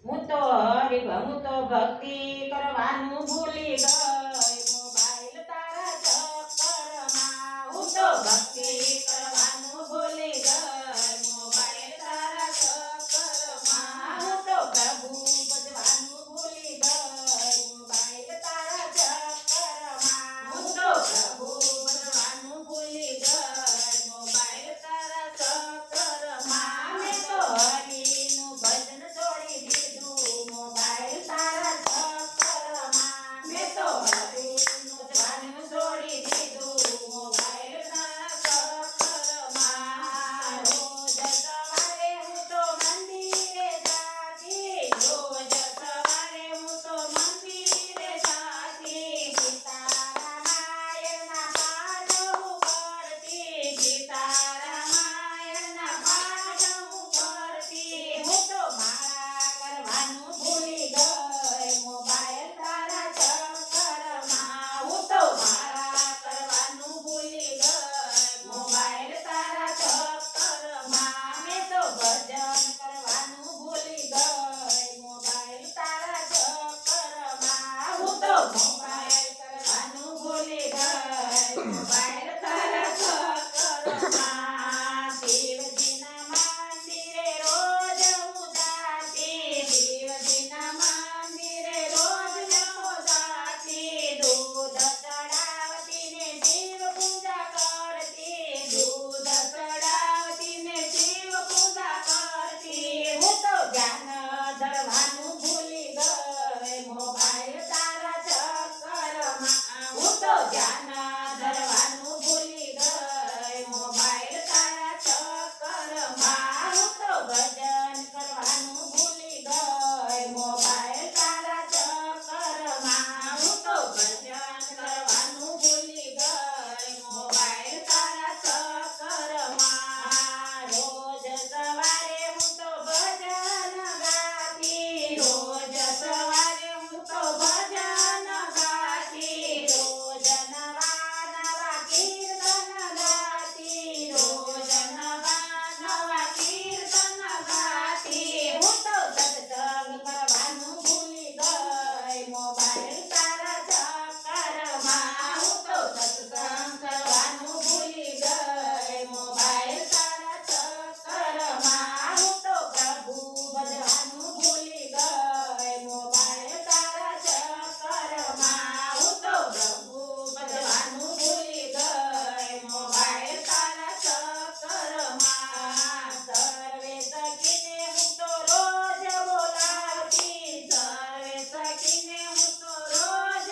હું તો ભક્તિ કરવાનું ભૂલી ગઈ મોબાઈલ તારા ચક્કરમાં હું તો ભક્તિ કરવાનું ભૂલી ગઈ મોબાઈલ તારા ચક્કરમાં હું તો પ્રભુ ભજવાનું ભૂલી ગઈ મોબાઈલ તારા ચક્કરમાં હું તો પ્રભુ ભજવાનું ભૂલી ગઈ મોબાઈલ તારા ચક્કરમાં મેં તો હરિનું ભજન છોડી દીધું મોબાઈલ તારા ચક્કરમાં મેં તો હરિનું ભજન છોડી દીધું મોબાઈલ તારા ચક્કરમાં રોજ સવારે હું તો મંદિરે જાતી રોજ સવારે હું તો મંદિરે જાતી સીતારામાયણના પાઠ હું કરતી સીતારામાયણના પાઠ હું કરતી હું તો માળા કરવાનું ભૂલી ગઈ મોબાઈલ તારા ચક્કરમાં હું તો માળા કરવાનું ભૂલી ગઈ મોબાઈલ તારા ચક્કરમાં મેં તો ભજન કરવાનું ભૂલી ગઈ મોબાઈલ તારા ચક્કરમાં હું તો મોબાઈલ કરવાનું ભૂલી ગઈ મોબાઈલ તારા ચક્કરમાં શિવજીના મંદિરે રોજ હું જાતી શિવજીના મંદિરે રોજ હું જાતી દૂધ ચડાવતી ને શિવ પૂજા કરતી દૂધ ચડાવતી ને શિવ પૂજા કરતી હું તો ધ્યાન ધરવાનું ભૂલી ગઈ મોબાઈલ તારા ચક્કરમાં હું તો ધ્યાન ધરવાનું ભૂલી ગઈ મોબાઈલ તારા ચક્કરમાં હું તો ભજન કરવાનું ભૂલી ગઈ મોબાઈલ તારા ચક્કરમાં હું તો ભજન કરવાનું ભૂલી ગઈ મોબાઈલ તારા ચક્કરમાં રોજ સવારે હું તો ભજન ગાતી રોજ સવારે હું તો ભજન ગાતી રોજ નવા નવા કીર્તન ગાતી રોજ નવા કીર્તન ગાતી હું તો સત્સંગ કરવાનું ભૂલી ગઈ મોબાઈલ તારા ચક્કરમાં હું તો સત્સંગ કરવાનું ભૂલી ગઈ મોબાઈલ તારા ચક્કરમાં હું તો પ્રભુ ભજવાનું ભૂલી ગઈ મોબાઈલ તારા ચક્કરમાં હું તો પ્રભુ ભજવાનું ભૂલી ગઈ મોબાઈલ તારા ચક્કરમાં સર્વે સખીને હું તો રોજ બોલાવતી સર્વે સખીને હું તો રોજ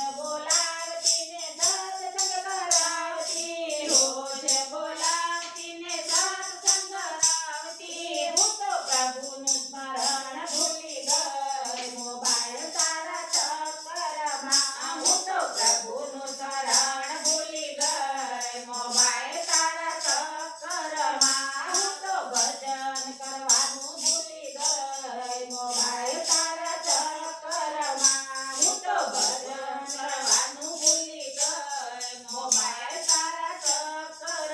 બોલાવતી ને સત્સંગ કરાવતી રોજ બોલાવતી ને સત્સંગ કરાવતી હું તો પ્રભુનું સ્મરણ ભૂલી ગઈ મોબાઈલ તારા ચક્કરમાં હું તો પ્રભુનું શરણ ભૂલી ગઈ મોબાઈલ તારા ચક્કરમાં હું તો ભજન કરવાનું ભૂલી ગઈ મોબાઈલ તારા ચક્કરમાં હું તો ભજન કરવાનું ભૂલી ગઈ મોબાઈલ તારા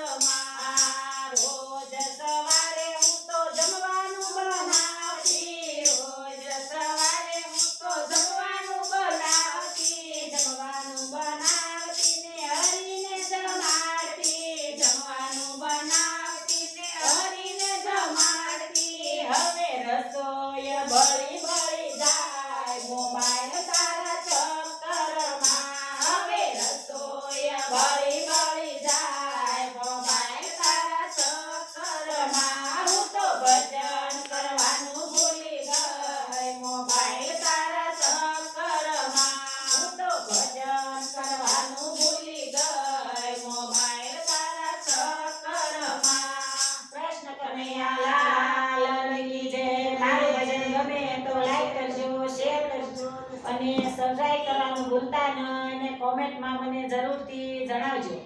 ચક્કરમાં રોજ સવારે હું તો જમવાનું બનાવતી રોજ સવારે હું તો જમવાનું બનાવતી ને હરીને જમાડતી જમવાનું બનાવતી ને હરીને જમાડતી હવે રસોઈ બળી બળી જાય મોબાઈલ તારા ચક્કરમાં હવે રસોઈ બળી બળી જાય મોબાઈલ તારા ચક્કરમાં હું તો ભજન કરવાનું ભૂલી ગઈ મોબાઈલ તારા ચક્કરમાં હું તો ભજન કરવાનું ભૂલી ગઈ મોબાઈલ તારા ચક્કરમાં કૃષ્ણ કનૈયા લાલ કી જય મારું ભજન ગમે તો લાઈક કરજો શેર કરજો અને સબસ્ક્રાઇબ કરવાનું ભૂલતા નહીં અને કોમેન્ટમાં મને જરૂરથી જણાવજો.